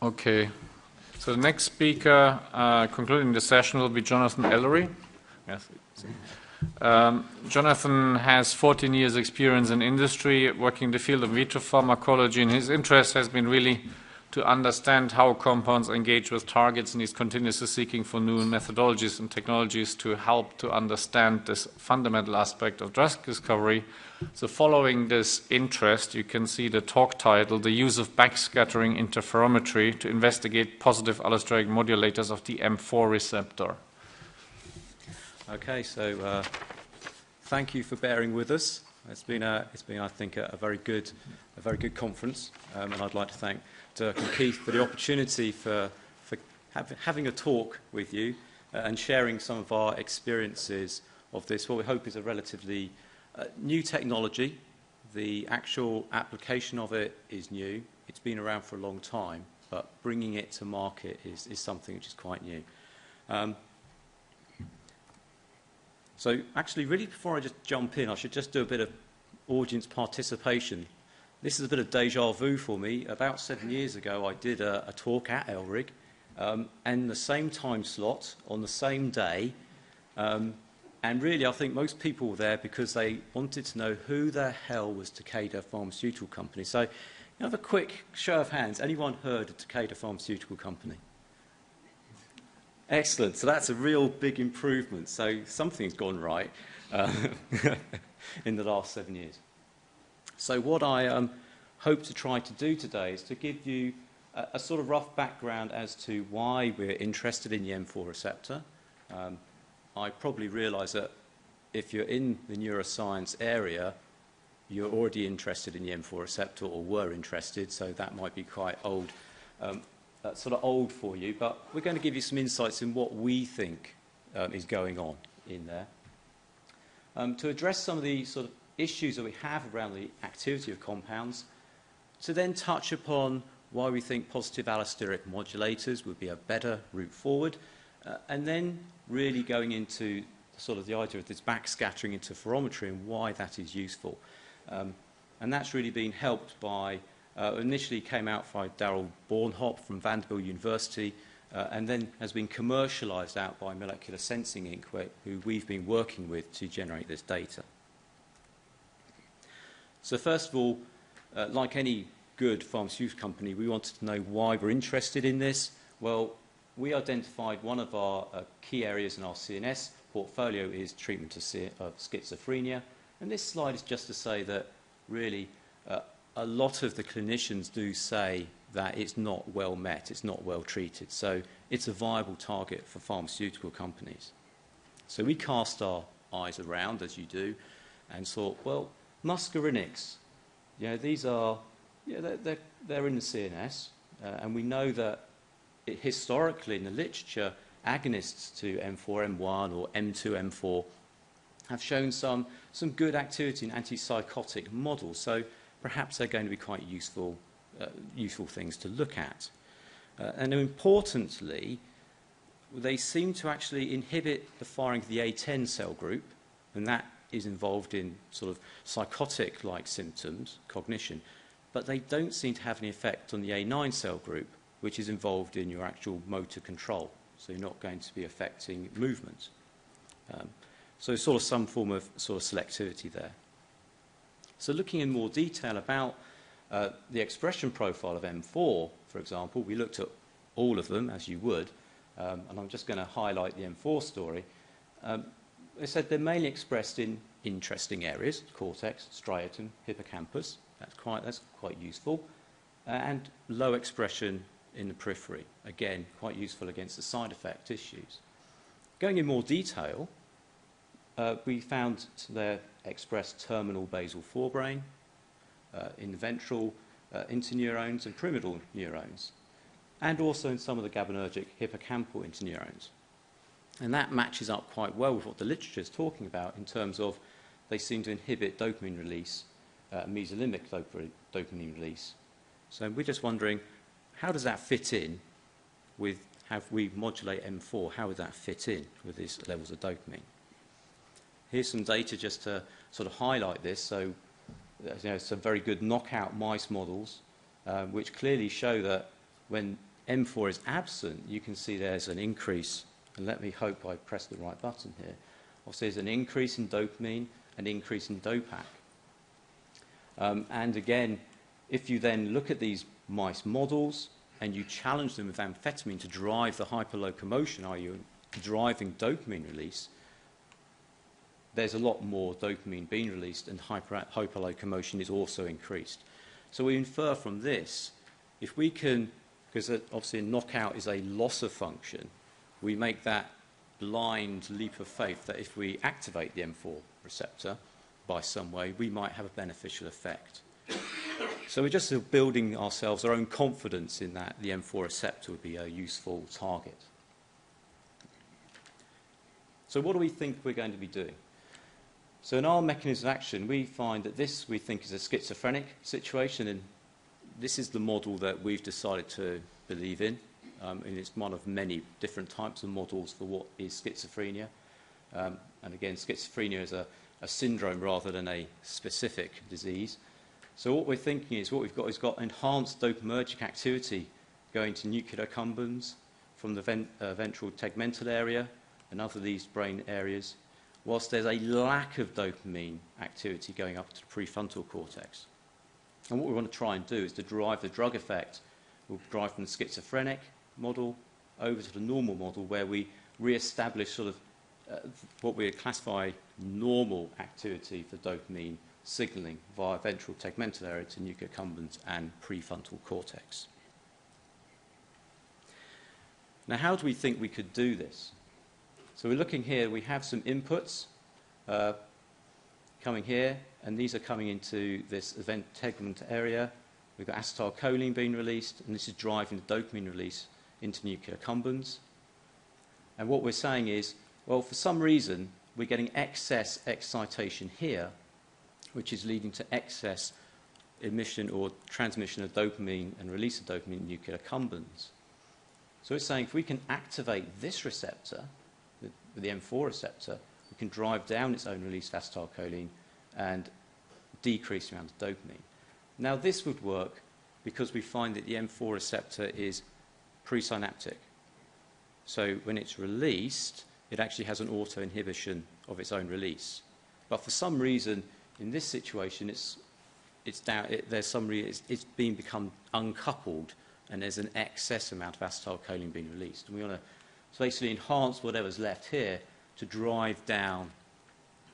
Okay. So the next speaker concluding the session will be Jonathan Ellery. Yes. Jonathan has 14 years experience in industry, working in the field of vitro pharmacology, and his interest has been really to understand how compounds engage with targets, and he's continuously seeking for new methodologies and technologies to help to understand this fundamental aspect of drug discovery. So following this interest, you can see the talk title, The Use of Backscattering Interferometry to Investigate Positive Allosteric Modulators of the M4 Receptor. Okay, so thank you for bearing with us. It's been I think, a very good conference, and I'd like to thank Dirk and Keith for the opportunity for having a talk with you and sharing some of our experiences of this. What we hope is a relatively new technology. The actual application of it is new. It's been around for a long time, but bringing it to market is something which is quite new. So actually, really, before I just jump in, I should just do a bit of audience participation. This is a bit of deja vu for me. About 7 years ago, I did a talk at ELRIG, and the same time slot on the same day. And really, I think most people were there because they wanted to know who the hell was Takeda Pharmaceutical Company. So, have a quick show of hands. Anyone heard of Takeda Pharmaceutical Company? Excellent. So that's a real big improvement. So something's gone right in the last 7 years. So what I hope to try to do today is to give you a sort of rough background as to why we're interested in the M4 receptor. I probably realise that if you're in the neuroscience area, you're already interested in the M4 receptor or were interested, so that might be quite old. That's sort of old for you, but we're going to give you some insights in what we think is going on in there. To address some of the sort of issues that we have around the activity of compounds, to then touch upon why we think positive allosteric modulators would be a better route forward, and then really going into sort of the idea of this backscattering interferometry and why that is useful. And that's really been helped by initially came out by Darrell Bornhop from Vanderbilt University, and then has been commercialized out by Molecular Sensing Inc., who we've been working with to generate this data. So first of all, like any good pharmaceutical company, we wanted to know why we're interested in this. Well, we identified one of our key areas in our CNS portfolio is treatment of schizophrenia. And this slide is just to say that really a lot of the clinicians do say that it's not well met, it's not well treated. So it's a viable target for pharmaceutical companies. So we cast our eyes around, as you do, and thought, well, muscarinics, these are, they're in the CNS, and we know that historically in the literature, agonists to M4, M1 or M2, M4 have shown some good activity in antipsychotic models. So perhaps they're going to be quite useful things to look at. And importantly, they seem to actually inhibit the firing of the A10 cell group, and that is involved in sort of psychotic-like symptoms, cognition, but they don't seem to have any effect on the A9 cell group, which is involved in your actual motor control. So you're not going to be affecting movement. So sort of some form of sort of selectivity there. So looking in more detail about the expression profile of M4, for example, we looked at all of them, as you would, and I'm just going to highlight the M4 story. They said they're mainly expressed in interesting areas, cortex, striatum, hippocampus. That's quite useful. And low expression in the periphery. Again, quite useful against the side effect issues. Going in more detail, we found they're expressed terminal basal forebrain, in the ventral interneurons and pyramidal neurons, and also in some of the GABAergic hippocampal interneurons. And that matches up quite well with what the literature is talking about in terms of they seem to inhibit dopamine release, mesolimbic dopamine release. So we're just wondering, how does that fit in with how we modulate M4? How would that fit in with these levels of dopamine? Here's some data just to sort of highlight this. So, some very good knockout mice models, which clearly show that when M4 is absent, you can see there's an increase, and let me hope I press the right button here. Obviously, there's an increase in dopamine, an increase in DOPAC. And again, if you then look at these mice models and you challenge them with amphetamine to drive the hyperlocomotion, are you driving dopamine release, there's a lot more dopamine being released and hyperlocomotion is also increased. So we infer from this, if we can, because obviously a knockout is a loss of function, we make that blind leap of faith that if we activate the M4 receptor by some way, we might have a beneficial effect. So we're just building ourselves our own confidence in that the M4 receptor would be a useful target. So what do we think we're going to be doing? So in our mechanism of action, we find that this, we think, is a schizophrenic situation, and this is the model that we've decided to believe in, and it's one of many different types of models for what is schizophrenia. And again, schizophrenia is a syndrome rather than a specific disease. So what we're thinking is what we've got is enhanced dopaminergic activity going to nuclear accumbens from the ventral tegmental area and other these brain areas, whilst there's a lack of dopamine activity going up to the prefrontal cortex. And what we want to try and do is to derive the drug effect. We'll drive from the schizophrenic model over to the normal model where we re-establish sort of what we classify normal activity for dopamine signaling via ventral tegmental area to nuclear accumbens and prefrontal cortex. Now, how do we think we could do this? So we're looking here, we have some inputs coming here, and these are coming into this event tegment area. We've got acetylcholine being released, and this is driving the dopamine release into nuclear accumbens. And what we're saying is, well, for some reason, we're getting excess excitation here, which is leading to excess emission or transmission of dopamine and release of dopamine in nuclear accumbens. So it's saying if we can activate this receptor, the M4 receptor, we can drive down its own release of acetylcholine and decrease the amount of dopamine. Now, this would work because we find that the M4 receptor is presynaptic. So when it's released, it actually has an auto-inhibition of its own release. But for some reason, in this situation, it's being become uncoupled, and there's an excess amount of acetylcholine being released. And we want to basically enhance whatever's left here to drive down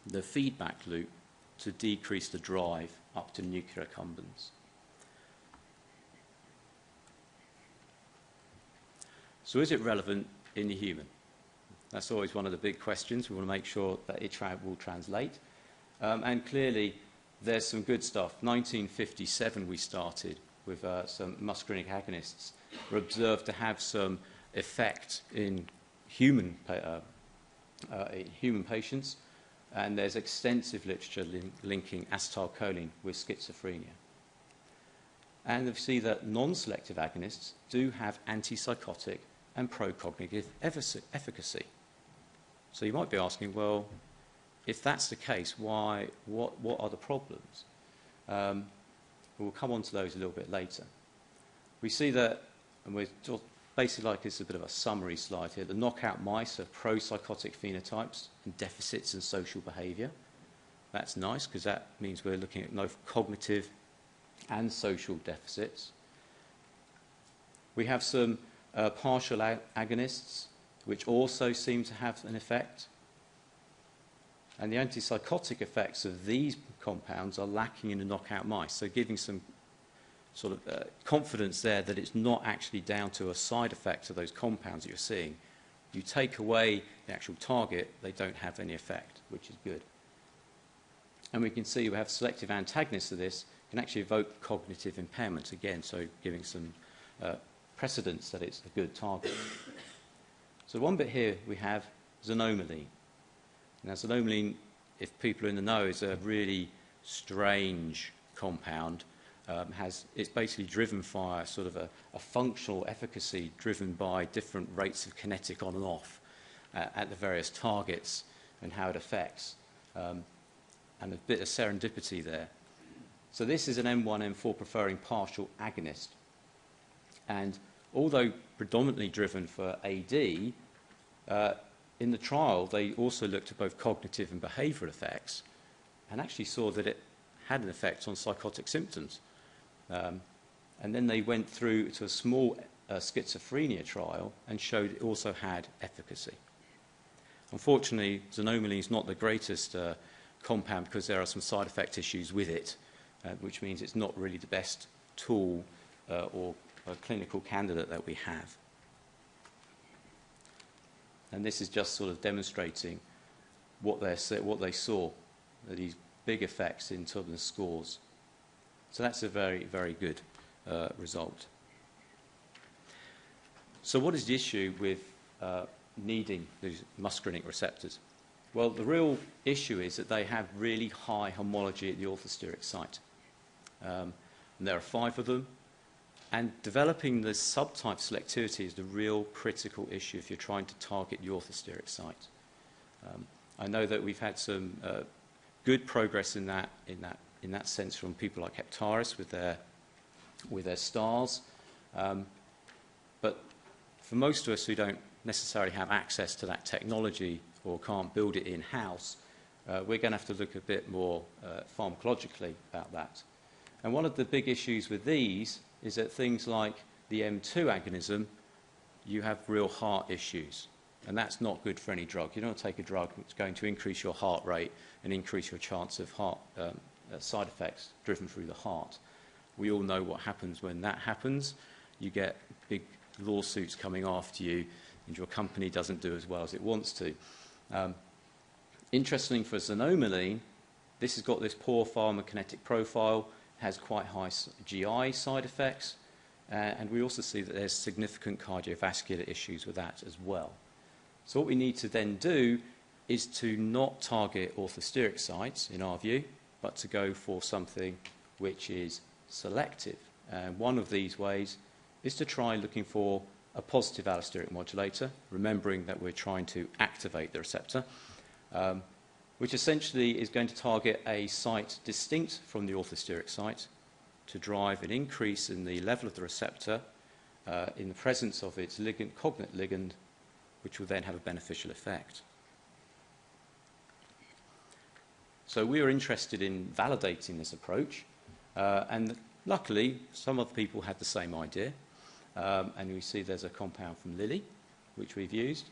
the feedback loop to decrease the drive up to nuclear accumbens. So is it relevant in the human? That's always one of the big questions. We want to make sure that it will translate. And clearly, there's some good stuff. 1957 we started with some muscarinic agonists were observed to have some effect in human patients, and there's extensive literature linking acetylcholine with schizophrenia. And we see that non-selective agonists do have antipsychotic and pro-cognitive efficacy. So you might be asking, well, if that's the case, what are the problems? We'll come on to those a little bit later. We see that, and we're basically like this is a bit of a summary slide here, the knockout mice have pro-psychotic phenotypes and deficits in social behaviour. That's nice because that means we're looking at both cognitive and social deficits. We have some partial agonists which also seem to have an effect. And the antipsychotic effects of these compounds are lacking in the knockout mice, so giving some sort of confidence there that it's not actually down to a side effect of those compounds that you're seeing. You take away the actual target, they don't have any effect, which is good. And we can see we have selective antagonists of this can actually evoke cognitive impairment again, so giving some precedence that it's a good target. So one bit here we have xanomeline. Now xanomeline, if people are in the know, is a really strange compound. It's basically driven by sort of a functional efficacy driven by different rates of kinetic on and off at the various targets and how it affects, and a bit of serendipity there. So this is an M1, M4 preferring partial agonist. And although predominantly driven for AD, in the trial they also looked at both cognitive and behavioural effects and actually saw that it had an effect on psychotic symptoms. And then they went through to a small schizophrenia trial and showed it also had efficacy. Unfortunately, xanomeline is not the greatest compound because there are some side effect issues with it, which means it's not really the best tool or a clinical candidate that we have. And this is just sort of demonstrating what they saw, these big effects in terms of scores. So that's a very, very good result. So what is the issue with needing these muscarinic receptors? Well, the real issue is that they have really high homology at the orthosteric site. And there are 5 of them. And developing the subtype selectivity is the real critical issue if you're trying to target the orthosteric site. I know that we've had some good progress in that sense from people like Heptares with their stars. But for most of us who don't necessarily have access to that technology or can't build it in-house, we're going to have to look a bit more pharmacologically about that. And one of the big issues with these is that things like the M2 agonism, you have real heart issues. And that's not good for any drug. You don't take a drug that's going to increase your heart rate and increase your chance of heart side effects driven through the heart. We all know what happens when that happens. You get big lawsuits coming after you, and your company doesn't do as well as it wants to. Interestingly for xanomeline, this has got this poor pharmacokinetic profile, has quite high GI side effects, and we also see that there's significant cardiovascular issues with that as well. So what we need to then do is to not target orthosteric sites, in our view, but to go for something which is selective. And one of these ways is to try looking for a positive allosteric modulator, remembering that we're trying to activate the receptor, which essentially is going to target a site distinct from the orthosteric site to drive an increase in the level of the receptor in the presence of its cognate ligand, which will then have a beneficial effect. So we were interested in validating this approach, and luckily some other people had the same idea, and we see there's a compound from Lilly, which we've used.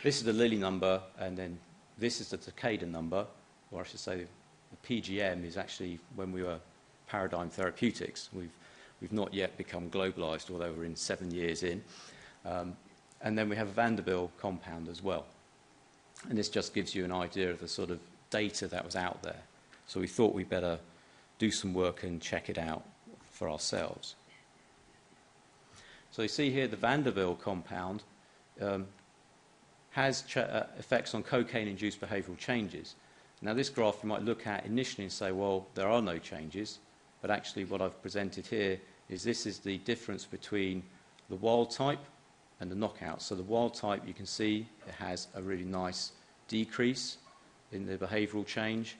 This is the Lilly number, and then this is the Takeda number, or I should say the PGM is actually when we were Paradigm Therapeutics. We've not yet become globalized, although we're in 7 years in. And then we have a Vanderbilt compound as well. And this just gives you an idea of the sort of data that was out there. So we thought we'd better do some work and check it out for ourselves. So you see here the Vanderbilt compound has effects on cocaine-induced behavioral changes. Now this graph you might look at initially and say, well, there are no changes, but actually what I've presented here is this is the difference between the wild type and the knockout. So the wild type, you can see it has a really nice decrease in the behavioral change.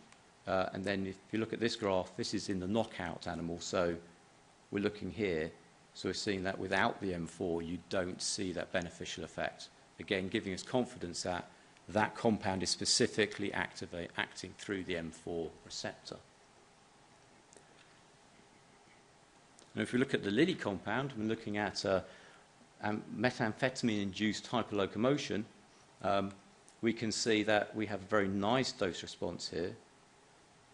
And then if you look at this graph, this is in the knockout animal. So we're looking here. So we're seeing that without the M4, you don't see that beneficial effect. Again, giving us confidence that that compound is specifically acting through the M4 receptor. Now, if we look at the Lilly compound, we're looking at methamphetamine-induced hyperlocomotion. We can see that we have a very nice dose response here,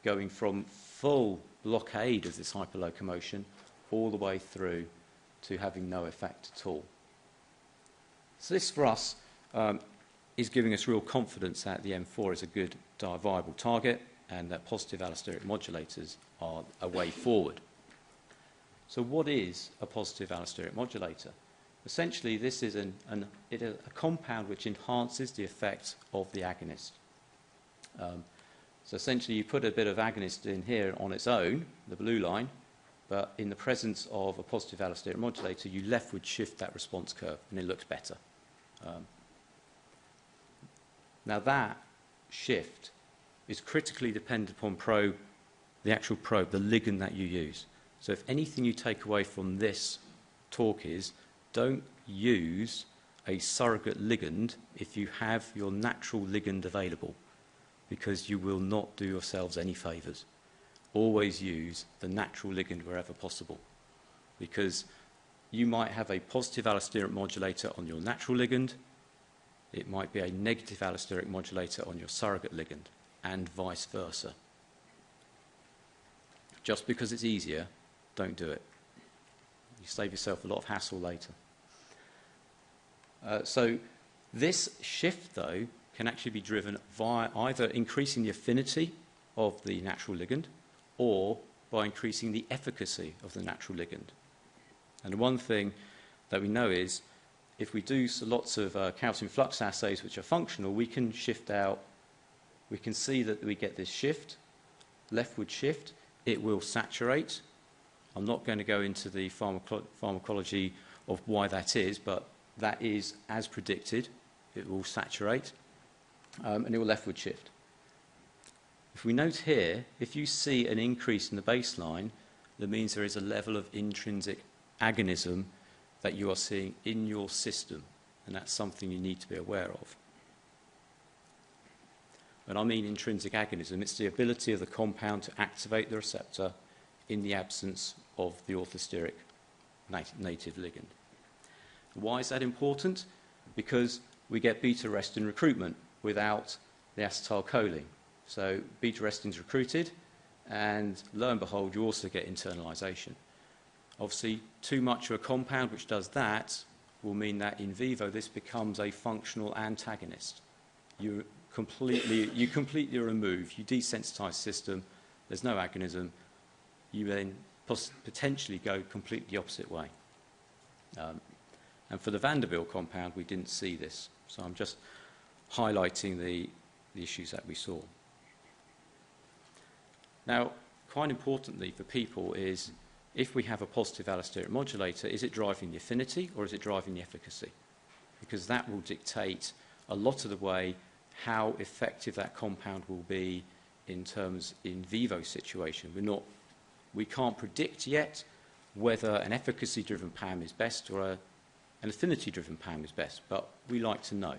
going from full blockade of this hyperlocomotion all the way through to having no effect at all. So this, for us, is giving us real confidence that the M4 is a good viable target and that positive allosteric modulators are a way forward. So what is a positive allosteric modulator? Essentially, this is a compound which enhances the effect of the agonist. So essentially, you put a bit of agonist in here on its own, the blue line, but in the presence of a positive allosteric modulator, you leftward shift that response curve, and it looks better. Now that shift is critically dependent upon the actual probe, the ligand that you use. So if anything you take away from this talk is don't use a surrogate ligand if you have your natural ligand available, because you will not do yourselves any favours. Always use the natural ligand wherever possible, because you might have a positive allosteric modulator on your natural ligand, it might be a negative allosteric modulator on your surrogate ligand, and vice versa. Just because it's easier, don't do it. You save yourself a lot of hassle later. So this shift, though, can actually be driven via either increasing the affinity of the natural ligand or by increasing the efficacy of the natural ligand. And the one thing that we know is if we do lots of calcium flux assays which are functional, we can shift out, we can see that we get this shift, leftward shift, it will saturate. I'm not going to go into the pharmacology of why that is, but that is as predicted. It will saturate and it will leftward shift. If we note here, if you see an increase in the baseline, that means there is a level of intrinsic agonism that you are seeing in your system, and that's something you need to be aware of. When I mean intrinsic agonism, it's the ability of the compound to activate the receptor in the absence of the orthosteric native ligand. Why is that important? Because we get beta-arrestin recruitment without the acetylcholine. So beta-arrestin is recruited, and lo and behold, you also get internalization. Obviously, too much of a compound which does that will mean that in vivo this becomes a functional antagonist. You completely remove, you desensitize the system, there's no agonism, you then potentially go completely the opposite way. And for the Ville compound, we didn't see this. So I'm just highlighting the issues that we saw. Now, quite importantly for people is, if we have a positive allosteric modulator, is it driving the affinity or is it driving the efficacy? Because that will dictate a lot of the way how effective that compound will be in terms in vivo situation. We can't predict yet whether an efficacy-driven PAM is best or an affinity-driven PAM is best, but we like to know.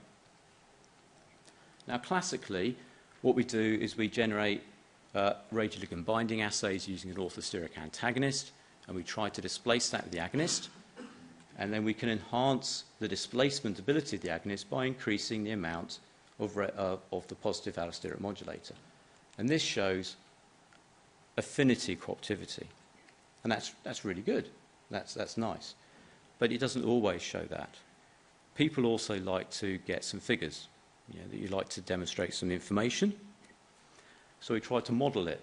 Now, classically, what we do is we generate radioligand binding assays using an orthosteric antagonist, and we try to displace that with the agonist, and then we can enhance the displacement ability of the agonist by increasing the amount of the positive allosteric modulator. And this shows affinity cooperativity, and that's really good. That's nice. But it doesn't always show that. People also like to get some figures, that you like to demonstrate some information. So we try to model it.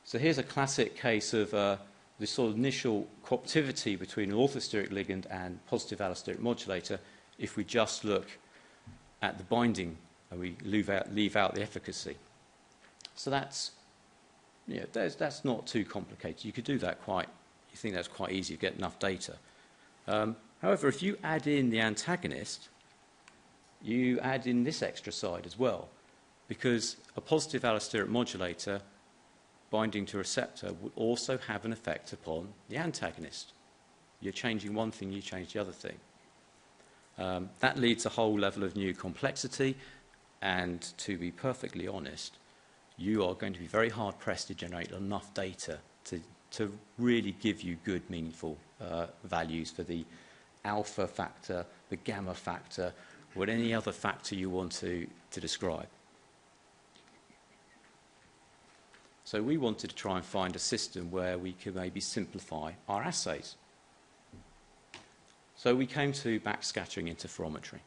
So here's a classic case of this sort of initial cooperativity between an orthosteric ligand and positive allosteric modulator if we just look at the binding and we leave out the efficacy. So that's not too complicated. You could do that you think that's quite easy to get enough data. However, if you add in the antagonist, you add in this extra side as well, because a positive allosteric modulator binding to a receptor would also have an effect upon the antagonist. You're changing one thing, you change the other thing. That leads a whole level of new complexity, and to be perfectly honest, you are going to be very hard-pressed to generate enough data to really give you good, meaningful values for the alpha factor, the gamma factor, or any other factor you want to describe. So we wanted to try and find a system where we could maybe simplify our assays. So we came to backscattering interferometry.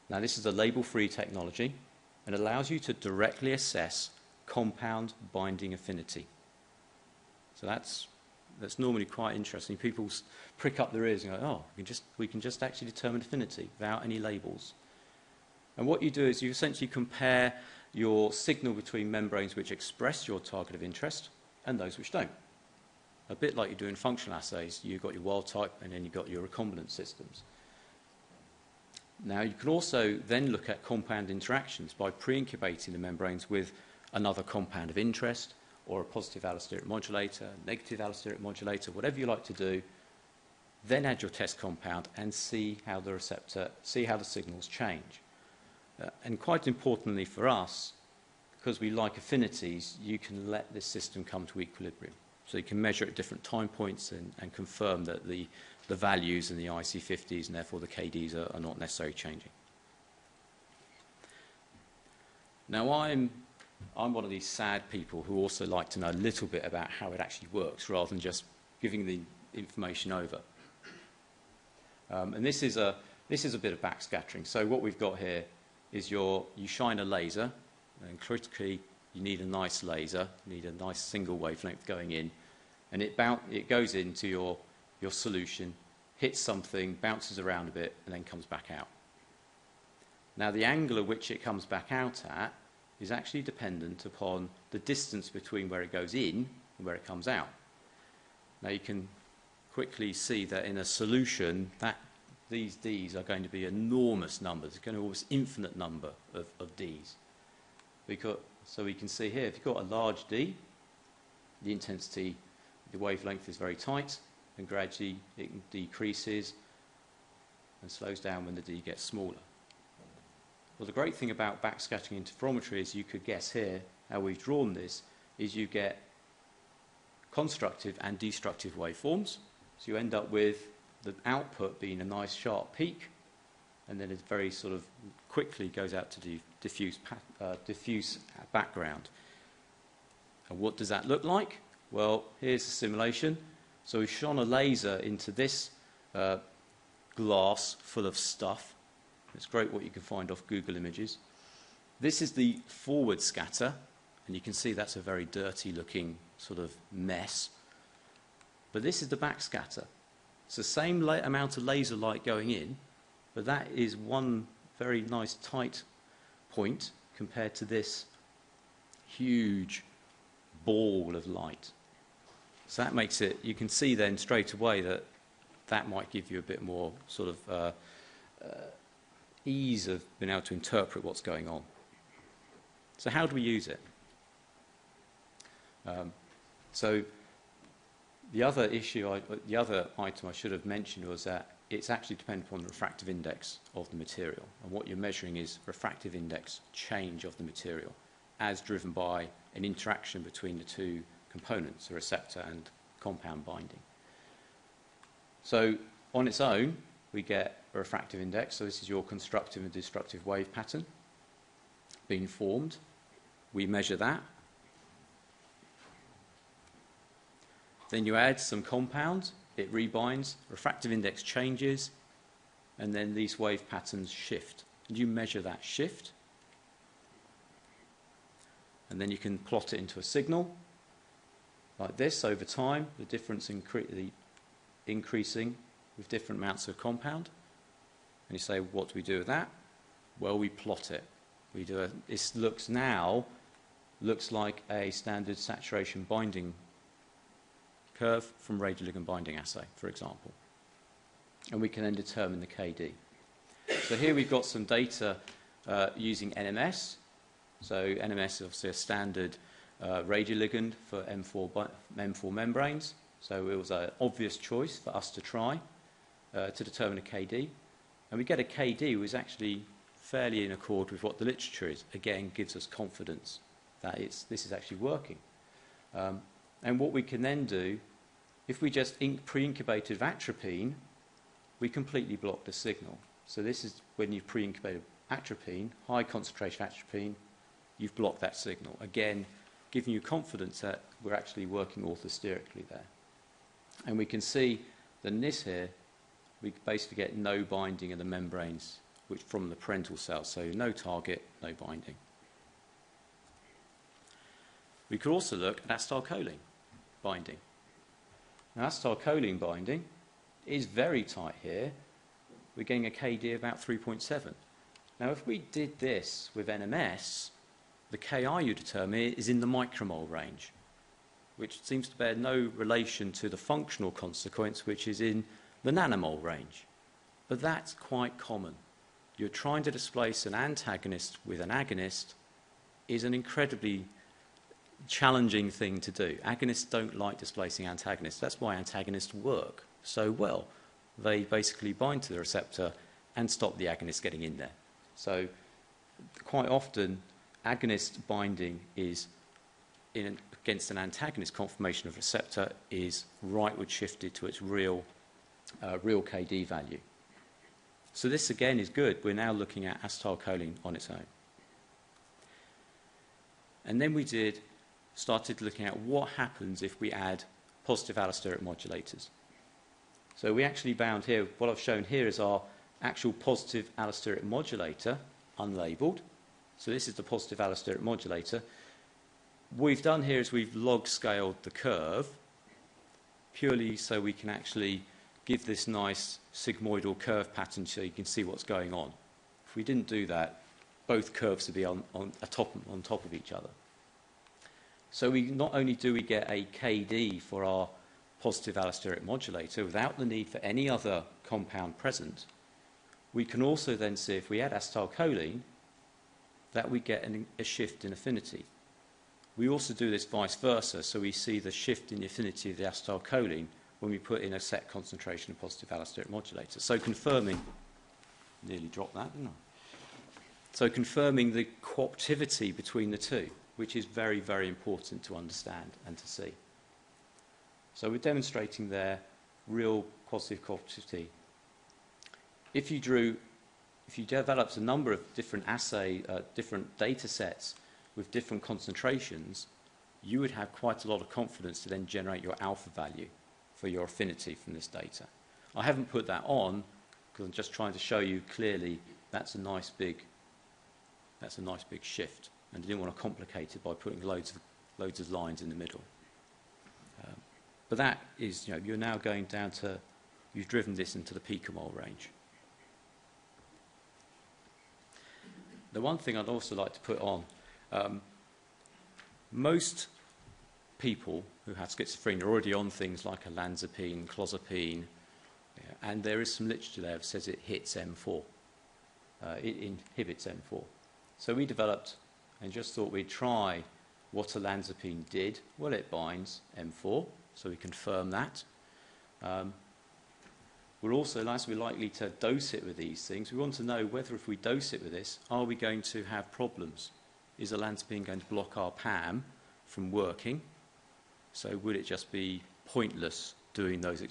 Now this is a label-free technology and allows you to directly assess compound binding affinity. So that's normally quite interesting. People prick up their ears and go, oh, we can just actually determine affinity without any labels. And what you do is you essentially compare your signal between membranes which express your target of interest and those which don't. A bit like you do in functional assays, you've got your wild type and then you've got your recombinant systems. Now you can also then look at compound interactions by pre-incubating the membranes with another compound of interest or a positive allosteric modulator, negative allosteric modulator, whatever you like to do, then add your test compound and see how the signals change. And quite importantly for us, because we like affinities, you can let this system come to equilibrium. So you can measure at different time points and confirm that the values in the IC50s and therefore the KDs are not necessarily changing. Now I'm one of these sad people who also like to know a little bit about how it actually works rather than just giving the information over. And this is a bit of backscattering. So what we've got here is you shine a laser, and critically you need a nice laser, you need a nice single wavelength going in, and it goes into your solution, hits something, bounces around a bit, and then comes back out. Now the angle at which it comes back out at is actually dependent upon the distance between where it goes in and where it comes out. Now you can quickly see that in a solution that these Ds are going to be enormous numbers. It's going to be almost infinite number of Ds. So we can see here, if you've got a large D, the intensity, the wavelength is very tight, and gradually it decreases and slows down when the D gets smaller. Well, the great thing about backscattering interferometry is you could guess here how we've drawn this, is you get constructive and destructive waveforms. So you end up with the output being a nice sharp peak, and then it very sort of quickly goes out to diffuse background. And what does that look like? Well, here's a simulation. So we've shone a laser into this glass full of stuff. It's great what you can find off Google Images. This is the forward scatter, and you can see that's a very dirty looking sort of mess. But this is the backscatter. It's the same amount of laser light going in, but that is one very nice tight point compared to this huge ball of light. So that makes it, you can see then straight away that might give you a bit more sort of ease of being able to interpret what's going on. So how do we use it? So the other item I should have mentioned was that it's actually dependent upon the refractive index of the material. And what you're measuring is refractive index change of the material as driven by an interaction between the two components, the receptor and compound binding. So on its own, we get a refractive index. So this is your constructive and destructive wave pattern being formed. We measure that. Then you add some compound, it rebinds, refractive index changes, and then these wave patterns shift. And you measure that shift, and then you can plot it into a signal like this over time, the difference increasing with different amounts of compound. And you say, what do we do with that? Well, we plot it. This looks like a standard saturation binding curve from radioligand binding assay, for example. And we can then determine the KD. So here we've got some data using NMS. So NMS is obviously a standard radioligand for M4 membranes. So it was an obvious choice for us to try to determine a KD. And we get a KD which is actually fairly in accord with what the literature is. Again, gives us confidence that this is actually working. And what we can then do, if we just pre-incubated atropine, we completely block the signal. So this is when you pre-incubated atropine, high concentration atropine, you've blocked that signal. Again, giving you confidence that we're actually working orthosterically there. And we can see that in this here, we basically get no binding of the membranes from the parental cells. So no target, no binding. We could also look at acetylcholine binding. Now, acetylcholine binding is very tight here. We're getting a KD of about 3.7. Now, if we did this with NMS, the Ki you determine is in the micromole range, which seems to bear no relation to the functional consequence, which is in the nanomole range. But that's quite common. You're trying to displace an antagonist with an agonist is an incredibly challenging thing to do. Agonists don't like displacing antagonists. That's why antagonists work so well. they basically bind to the receptor and stop the agonist getting in there. So quite often, agonist binding is against an antagonist conformation of receptor is rightward shifted to its real KD value. So this again is good. We're now looking at acetylcholine on its own. And then we started looking at what happens if we add positive allosteric modulators. So we actually found here, what I've shown here is our actual positive allosteric modulator, unlabeled. So this is the positive allosteric modulator. What we've done here is we've log scaled the curve purely so we can actually give this nice sigmoidal curve pattern so you can see what's going on. If we didn't do that, both curves would be on top of each other. So not only do we get a KD for our positive allosteric modulator without the need for any other compound present, we can also then see if we add acetylcholine that we get a shift in affinity. We also do this vice versa, so we see the shift in the affinity of the acetylcholine when we put in a set concentration of positive allosteric modulator. So confirming, nearly dropped that, didn't I? So confirming the cooperativity between the two, which is very, very important to understand and to see. So we're demonstrating there real positive cooperativity. If you developed a number of different different data sets with different concentrations, you would have quite a lot of confidence to then generate your alpha value for your affinity from this data. I haven't put that on because I'm just trying to show you clearly that's a nice big shift, and I didn't want to complicate it by putting loads of lines in the middle. But that is, you're now going down to, you've driven this into the picomole range. The one thing I'd also like to put on, most people who have schizophrenia are already on things like olanzapine, clozapine, and there is some literature there that says it hits M4. It inhibits M4. So we developed and just thought we'd try what olanzapine did. Well, it binds M4, so we confirm that. We're also likely to dose it with these things. We want to know whether if we dose it with this, are we going to have problems? Is olanzapine going to block our PAM from working? So would it just be pointless doing those,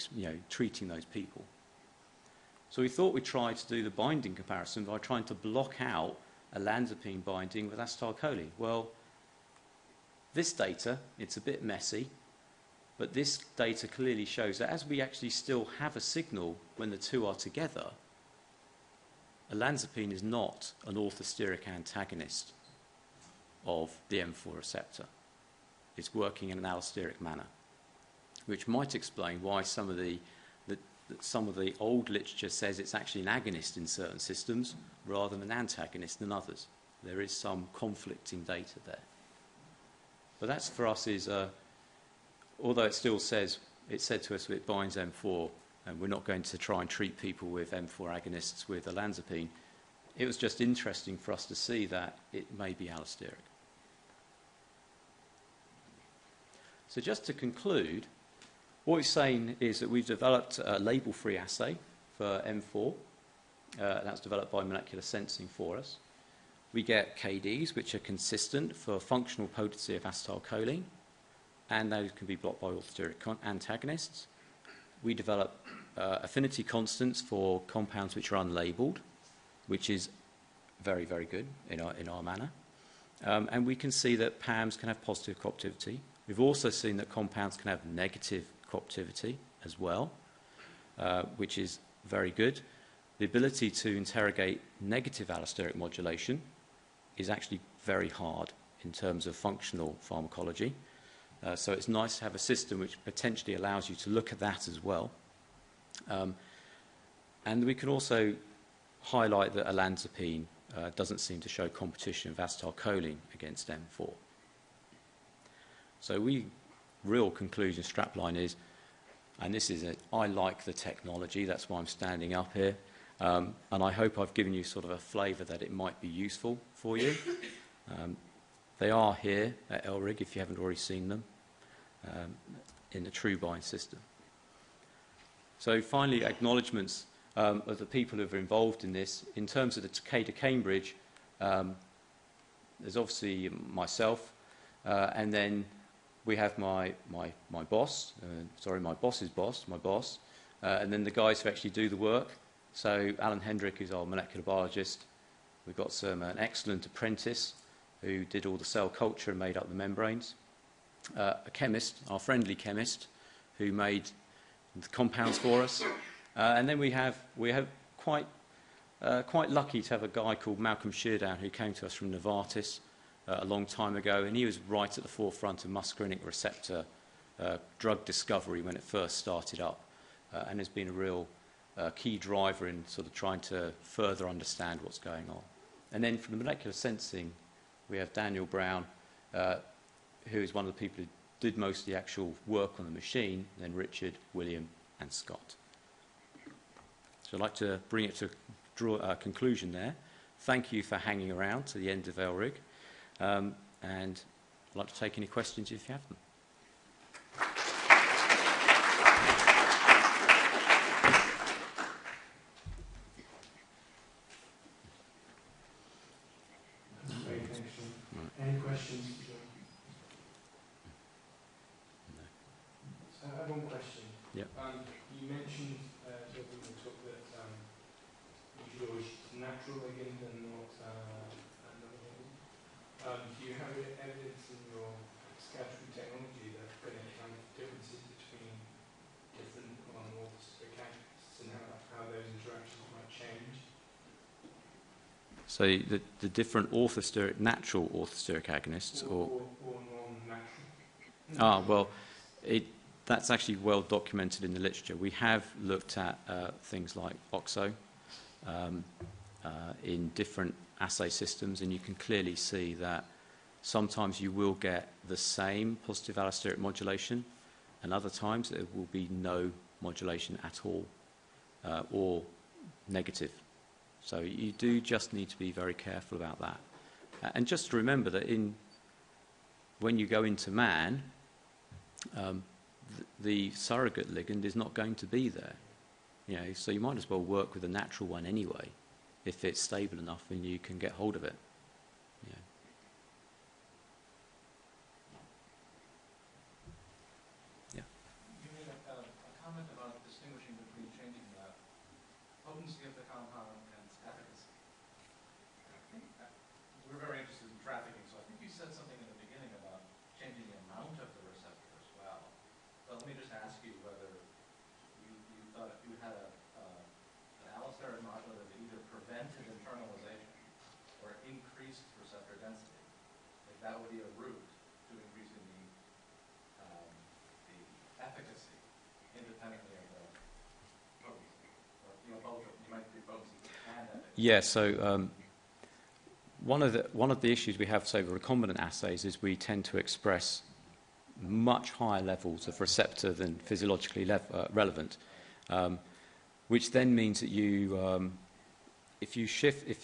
treating those people? So we thought we'd try to do the binding comparison by trying to block out olanzapine binding with acetylcholine. Well, this data, it's a bit messy, but this data clearly shows that as we actually still have a signal when the two are together, olanzapine is not an orthosteric antagonist of the M4 receptor. It's working in an allosteric manner, which might explain why some of the old literature says it's actually an agonist in certain systems rather than an antagonist in others. There is some conflicting data there. But that's for us is, although it still says, it said to us it binds M4, and we're not going to try and treat people with M4 agonists with olanzapine, it was just interesting for us to see that it may be allosteric. So just to conclude, what we're saying is that we've developed a label-free assay for M4. That's developed by Molecular Sensing for us. We get KDs, which are consistent for functional potency of acetylcholine, and those can be blocked by orthosteric antagonists. We develop affinity constants for compounds which are unlabeled, which is very, very good in our manner. And we can see that PAMs can have positive cooperativity. We've also seen that compounds can have negative cooperativity as well, which is very good. The ability to interrogate negative allosteric modulation is actually very hard in terms of functional pharmacology. So it's nice to have a system which potentially allows you to look at that as well. And we can also highlight that olanzapine doesn't seem to show competition of acetylcholine against M4. So real conclusion strapline is, and this is it, I like the technology, that's why I'm standing up here, and I hope I've given you sort of a flavour that it might be useful for you. They are here at ELRIG, if you haven't already seen them, in the TrueBind system. So finally, acknowledgements of the people who are involved in this. In terms of the Takeda Cambridge, there's obviously myself, and then we have my boss, my boss's boss, my boss, and then the guys who actually do the work. So Alan Hendrick is our molecular biologist. We've got an excellent apprentice who did all the cell culture and made up the membranes. A chemist, our friendly chemist, who made the compounds for us. And then we have quite lucky to have a guy called Malcolm Sheardown who came to us from Novartis a long time ago, and he was right at the forefront of muscarinic receptor drug discovery when it first started up, and has been a real key driver in sort of trying to further understand what's going on. And then from the molecular sensing, we have Daniel Brown, who is one of the people who did most of the actual work on the machine, then Richard, William, and Scott. So I'd like to bring it to draw a conclusion there. Thank you for hanging around to the end of ELRIG, and I'd like to take any questions if you have them. Any questions? No. So I have one question. Yep. You mentioned sort of in the talk that you should always use natural ligand and not another ligand. Do you have evidence in your scattering technology that there are any kind of differences between different allosteric agonists and how those interactions might change? So the different natural orthosteric agonists, or non-natural. Well, that's actually well documented in the literature. We have looked at things like OXO in different assay systems, and you can clearly see that sometimes you will get the same positive allosteric modulation, and other times there will be no modulation at all, or negative. So you do just need to be very careful about that. And just to remember that when you go into man, the surrogate ligand is not going to be there. So you might as well work with a natural one anyway, if it's stable enough and you can get hold of it. Yeah. You made a comment about distinguishing between changing the potency of the compound and its efficacy. I think we're very interested in trafficking, so I think you said something in the beginning about changing the amount of the receptor as well. But let me just ask you whether you thought if you had an allosteric modulator that either prevented internalization or increased receptor density, if that would be a route to increasing the efficacy independently of the potency. Or, both. You might do potency and efficacy. Yeah. So one of the issues we have with recombinant assays is we tend to express much higher levels of receptor than physiologically relevant, which then means that if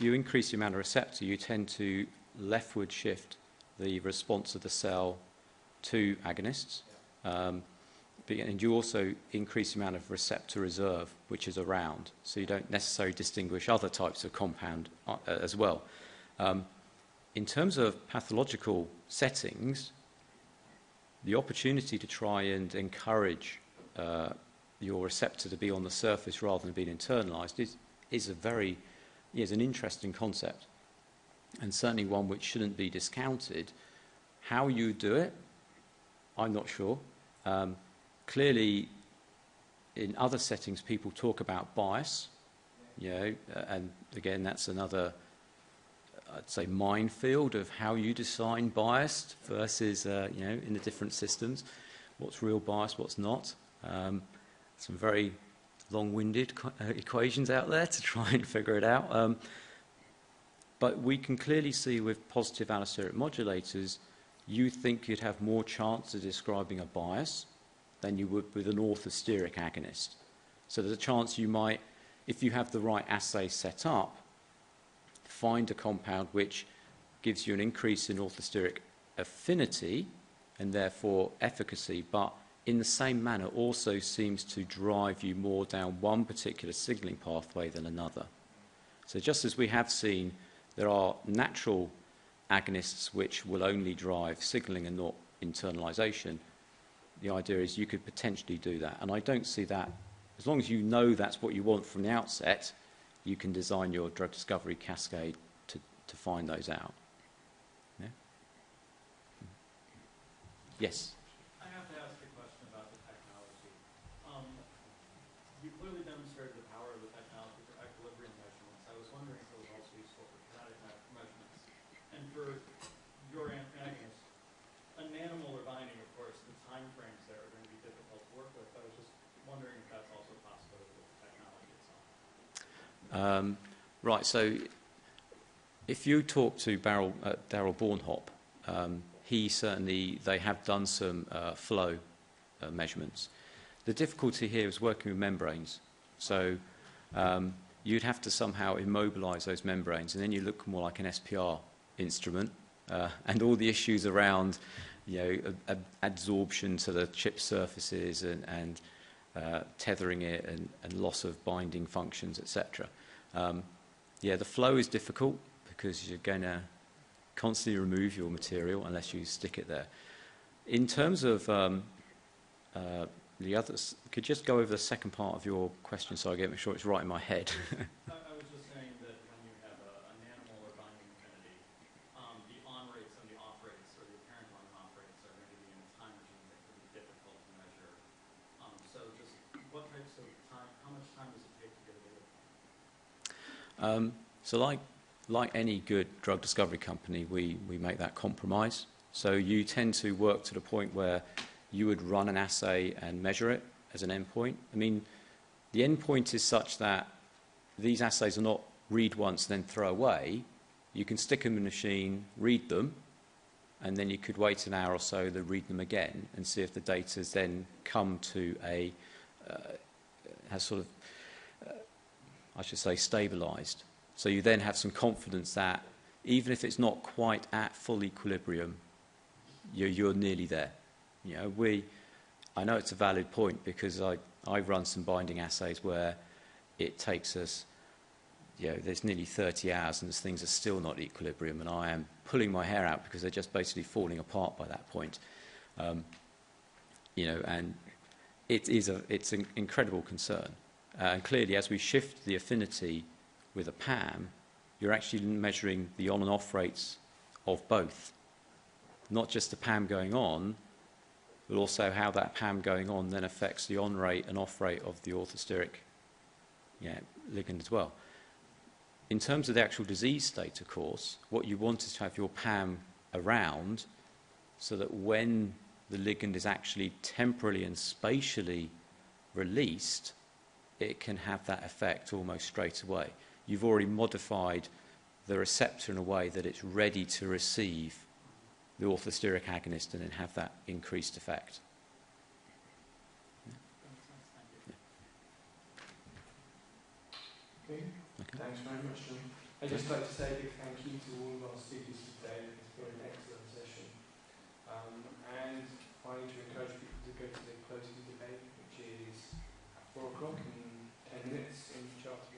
you increase the amount of receptor, you tend to leftward shift the response of the cell to agonists, and you also increase the amount of receptor reserve, which is around, so you don't necessarily distinguish other types of compound as well. In terms of pathological settings, the opportunity to try and encourage your receptor to be on the surface rather than being internalized is an interesting concept, and certainly one which shouldn't be discounted. How you do it, I'm not sure. Clearly, in other settings, people talk about bias, and again, that's another, I'd say, minefield of how you define biased versus, in the different systems, what's real bias, what's not. Some very long-winded equations out there to try and figure it out. But we can clearly see with positive allosteric modulators, you think you'd have more chance of describing a bias than you would with an orthosteric agonist. So there's a chance you might, if you have the right assay set up, find a compound which gives you an increase in orthosteric affinity and therefore efficacy, but in the same manner, also seems to drive you more down one particular signalling pathway than another. So just as we have seen, there are natural agonists which will only drive signalling and not internalization, the idea is you could potentially do that. And I don't see that, as long as you know that's what you want from the outset, you can design your drug discovery cascade to find those out. Yeah? Yes? I have to ask a question about the technology. You clearly demonstrated the power of the technology for equilibrium measurements. I was wondering if it was also useful for kinetic measurements. And for your antagonist, a nanomolar binding, of course, the time frames there are going to be difficult to work with. I was just wondering if that's also a possibility with the technology itself. Right, so if you talk to Darrell Bornhop, they have done some flow measurements. The difficulty here is working with membranes. So you'd have to somehow immobilize those membranes, and then you look more like an SPR instrument, and all the issues around, adsorption to the chip surfaces and tethering it and loss of binding functions, etc. The flow is difficult because you're going to constantly remove your material unless you stick it there. In terms of the others, could you just go over the second part of your question so I get make sure it's right in my head? I was just saying that when you have a nanomolar binding affinity, the on rates and the off rates, or the apparent on and off rates, are going to be in a time regime that can be difficult to measure. So just what types of time, how much time does it take to get a data point? So like any good drug discovery company, we make that compromise. So you tend to work to the point where you would run an assay and measure it as an endpoint. I mean, the endpoint is such that these assays are not read once, then throw away. You can stick them in a machine, read them, and then you could wait an hour or so to read them again and see if the data's then come to has sort of, I should say, stabilized. So you then have some confidence that even if it's not quite at full equilibrium, you're nearly there. I know it's a valid point because I've run some binding assays where it takes us, there's nearly 30 hours and things are still not equilibrium, and I am pulling my hair out because they're just basically falling apart by that point. And it's an incredible concern. And clearly, as we shift the affinity with a PAM, you're actually measuring the on and off rates of both. Not just the PAM going on, but also how that PAM going on then affects the on rate and off rate of the orthosteric ligand as well. In terms of the actual disease state, of course, what you want is to have your PAM around so that when the ligand is actually temporally and spatially released, it can have that effect almost straight away. You've already modified the receptor in a way that it's ready to receive the orthosteric agonist and then have that increased effect. Okay. Thanks very much, John. I'd just like to say a big thank you to all of our speakers today. It's been an excellent session. And finally, to encourage people to go to the closing debate, which is at 4 o'clock in 10 minutes in Charter